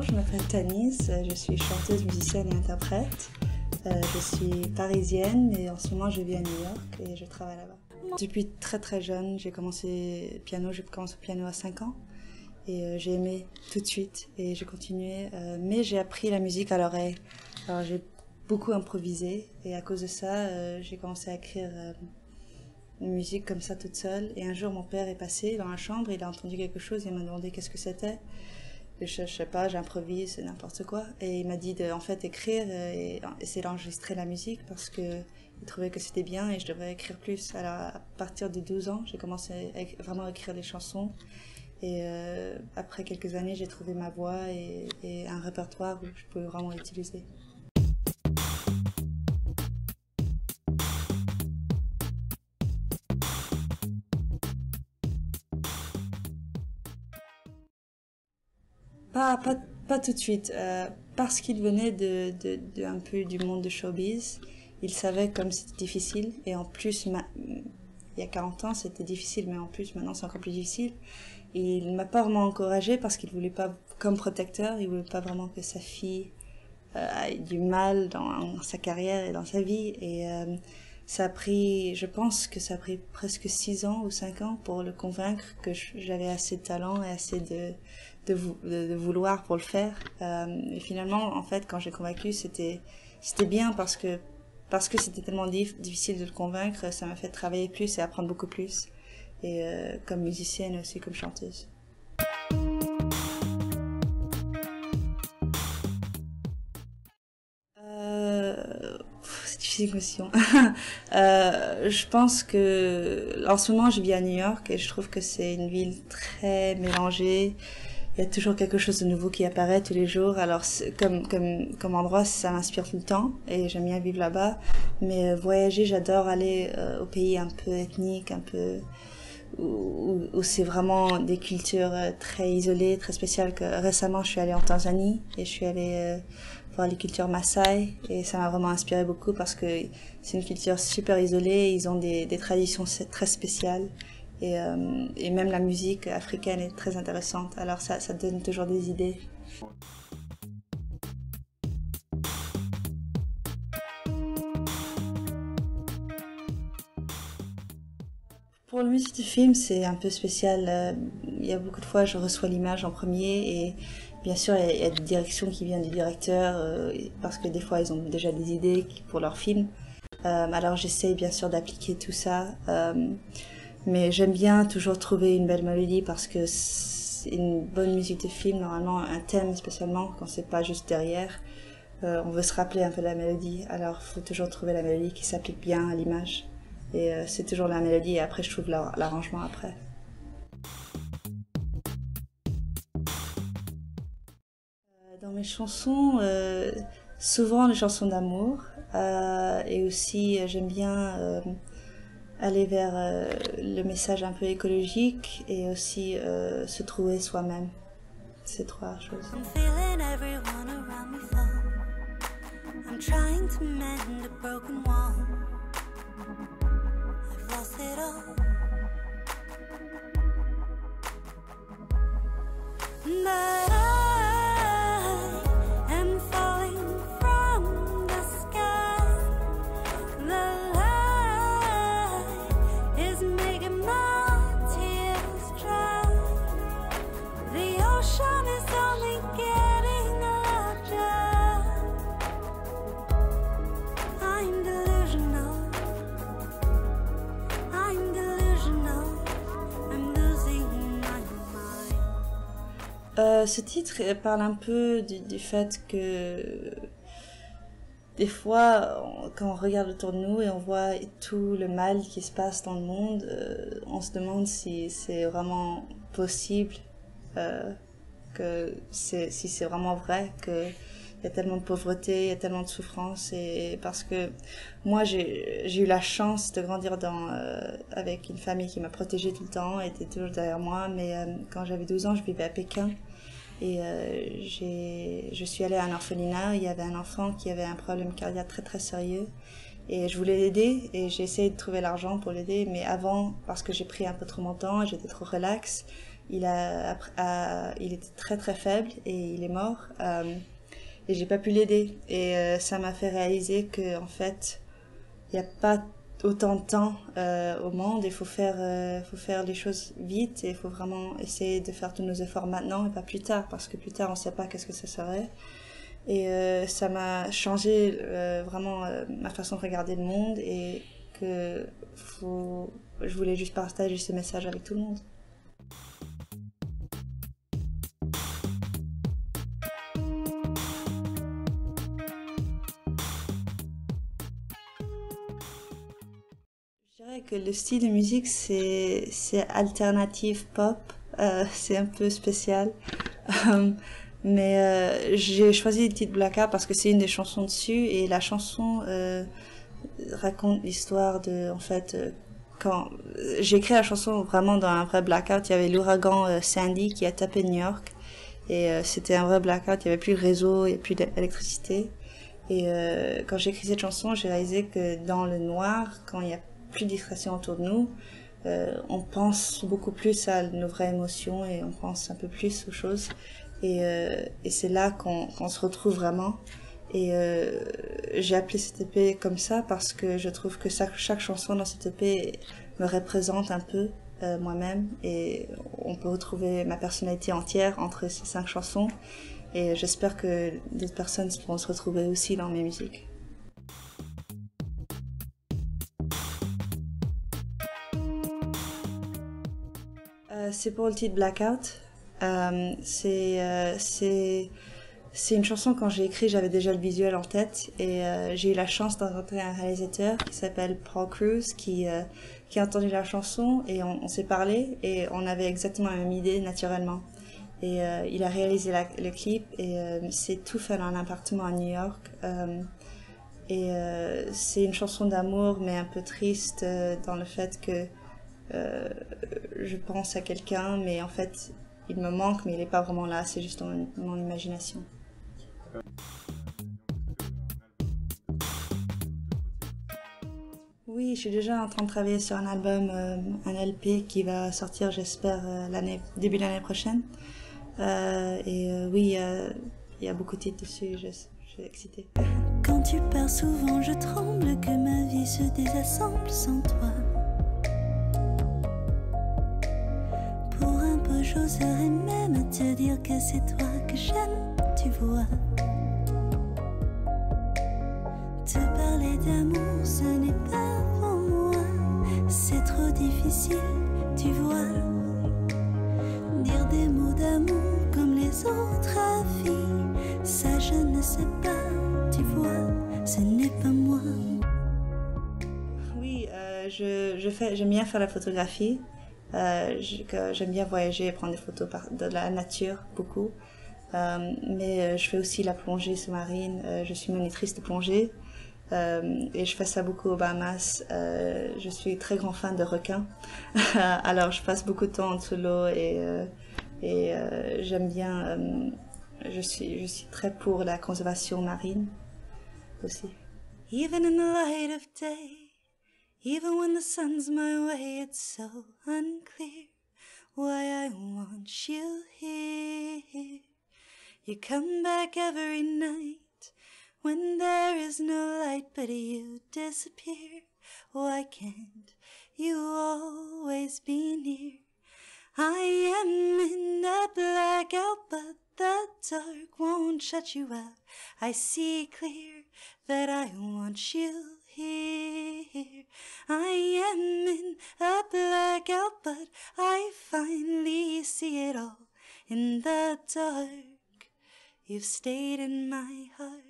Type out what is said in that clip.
Bonjour, je m'appelle Tanis, je suis chanteuse, musicienne et interprète. Je suis parisienne et en ce moment je vis à New York et je travaille là-bas. Depuis très jeune, j'ai commencé le piano à 5 ans et j'ai aimé tout de suite et j'ai continué. Mais j'ai appris la musique à l'oreille. Alors j'ai beaucoup improvisé et à cause de ça, j'ai commencé à écrire une musique comme ça toute seule. Et un jour mon père est passé dans la chambre, il a entendu quelque chose et il m'a demandé qu'est-ce que c'était. Je sais pas, j'improvise, c'est n'importe quoi. Et il m'a dit de en fait écrire et essayer d'enregistrer la musique parce que il trouvait que c'était bien et je devrais écrire plus. Alors à partir de 12 ans, j'ai commencé à vraiment écrire des chansons. Et après quelques années, j'ai trouvé ma voix et un répertoire où je peux vraiment l'utiliser. Pas tout de suite, parce qu'il venait un peu du monde de showbiz, il savait comme c'était difficile, et en plus, il y a 40 ans, c'était difficile, mais en plus, maintenant, c'est encore plus difficile. Et il m'a pas vraiment encouragée parce qu'il voulait pas, comme protecteur, il voulait pas vraiment que sa fille ait du mal dans sa carrière et dans sa vie. Et je pense que ça a pris presque 6 ans ou 5 ans pour le convaincre que j'avais assez de talent et assez de vouloir pour le faire. Et finalement, en fait, quand j'ai convaincu, c'était bien parce que c'était tellement difficile de le convaincre, ça m'a fait travailler plus et apprendre beaucoup plus. Et comme musicienne aussi, comme chanteuse. C'est difficile comme question. Je pense que en ce moment je vis à New York et je trouve que c'est une ville très mélangée. Il y a toujours quelque chose de nouveau qui apparaît tous les jours. Alors comme endroit, ça m'inspire tout le temps et j'aime bien vivre là-bas. Mais voyager, j'adore aller au pays un peu ethnique, un peu où c'est vraiment des cultures très isolées, très spéciales. Récemment, je suis allée en Tanzanie et je suis allée voir les cultures Maasai et ça m'a vraiment inspiré beaucoup parce que c'est une culture super isolée, ils ont des traditions très spéciales et même la musique africaine est très intéressante. Alors ça donne toujours des idées. Pour le musique du film, c'est un peu spécial. Il y a beaucoup de fois, je reçois l'image en premier et bien sûr, il y a des directions qui viennent du directeur parce que des fois, ils ont déjà des idées pour leur film. Alors j'essaye bien sûr d'appliquer tout ça. Mais j'aime bien toujours trouver une belle mélodie parce que c'est une bonne musique de film, normalement, un thème spécialement, quand c'est pas juste derrière. On veut se rappeler un peu de la mélodie, alors il faut toujours trouver la mélodie qui s'applique bien à l'image. Et c'est toujours la mélodie et après je trouve l'arrangement après. Dans mes chansons, souvent les chansons d'amour et aussi j'aime bien aller vers le message un peu écologique et aussi se trouver soi-même. Ces trois choses. I'm trying to mend a broken wall. I've lost it all. But I am falling from the sky. The light is making my tears dry. The ocean is only getting larger. I'm delusional. I'm delusional. I'm losing my mind. Ce titre parle un peu du fait que des fois, quand on regarde autour de nous et on voit tout le mal qui se passe dans le monde, on se demande si c'est vraiment possible, si c'est vraiment vrai qu'il y a tellement de pauvreté, il y a tellement de souffrance. Et parce que moi, j'ai eu la chance de grandir avec une famille qui m'a protégée tout le temps, était toujours derrière moi. Mais quand j'avais 12 ans, je vivais à Pékin. Et je suis allée à un orphelinat, il y avait un enfant qui avait un problème cardiaque très sérieux. Et je voulais l'aider et j'ai essayé de trouver l'argent pour l'aider. Mais avant, parce que j'ai pris un peu trop mon temps, j'étais trop relax, il était très très faible et il est mort. Et j'ai pas pu l'aider. Et ça m'a fait réaliser que en fait, il n'y a pas autant de temps au monde. Il faut faire les choses vite et il faut vraiment essayer de faire tous nos efforts maintenant et pas plus tard, parce que plus tard on ne sait pas qu'est-ce que ça serait. Et ça m'a changé vraiment ma façon de regarder le monde et que je voulais juste partager ce message avec tout le monde. Je dirais que le style de musique, c'est alternative pop. C'est un peu spécial. Mais j'ai choisi le titre Blackout parce que c'est une des chansons dessus et la chanson raconte l'histoire de, en fait, quand j'ai écrit la chanson vraiment dans un vrai blackout. Il y avait l'ouragan Sandy qui a tapé New York et c'était un vrai blackout. Il n'y avait plus de réseau, il n'y avait plus d'électricité. Et quand j'ai écrit cette chanson, j'ai réalisé que dans le noir, quand il y a plus de distraction autour de nous, on pense beaucoup plus à nos vraies émotions et on pense un peu plus aux choses. Et c'est là qu'on se retrouve vraiment. Et j'ai appelé cette EP comme ça parce que je trouve que chaque chanson dans cette EP me représente un peu moi-même. Et on peut retrouver ma personnalité entière entre ces 5 chansons. Et j'espère que d'autres personnes pourront se retrouver aussi dans mes musiques. C'est pour le titre Blackout. C'est une chanson, quand j'ai écrit, j'avais déjà le visuel en tête et j'ai eu la chance de rencontrer un réalisateur qui s'appelle Paul Cruz qui a entendu la chanson et on s'est parlé et on avait exactement la même idée naturellement. Et il a réalisé le clip et c'est tout fait dans un appartement à New York. C'est une chanson d'amour mais un peu triste dans le fait que je pense à quelqu'un mais en fait il me manque mais il n'est pas vraiment là, c'est juste dans mon imagination. Oui, je suis déjà en train de travailler sur un album, un LP qui va sortir, j'espère, début de l'année prochaine. Oui, il y a beaucoup de titres dessus, je suis excitée. Quand tu pars souvent, je tremble que ma vie se désassemble sans toi. Pour un peu, j'oserais même te dire que c'est toi que j'aime, tu vois. Te parler d'amour, ce n'est pas pour moi. C'est trop difficile, tu vois. Dire des mots d'amour comme les autres avis, ça je ne sais pas, tu vois, ce n'est pas moi. Oui, j'aime bien faire la photographie. J'aime bien voyager et prendre des photos de la nature, beaucoup. Mais je fais aussi la plongée sous-marine. Je suis monitrice de plongée. Et je fais ça beaucoup aux Bahamas. Je suis très grand fan de requins. Alors je passe beaucoup de temps en dessous de l'eau et j'aime bien. Je suis très pour la conservation marine aussi. Even in the light of day, even when the sun's my way, it's so unclear why I want you here. You come back every night when there is no light, but you disappear. Why can't you always be near? I am in a blackout, but the dark won't shut you out. I see clear that I want you here. I am in a blackout, but I finally see it all in the dark. You've stayed in my heart.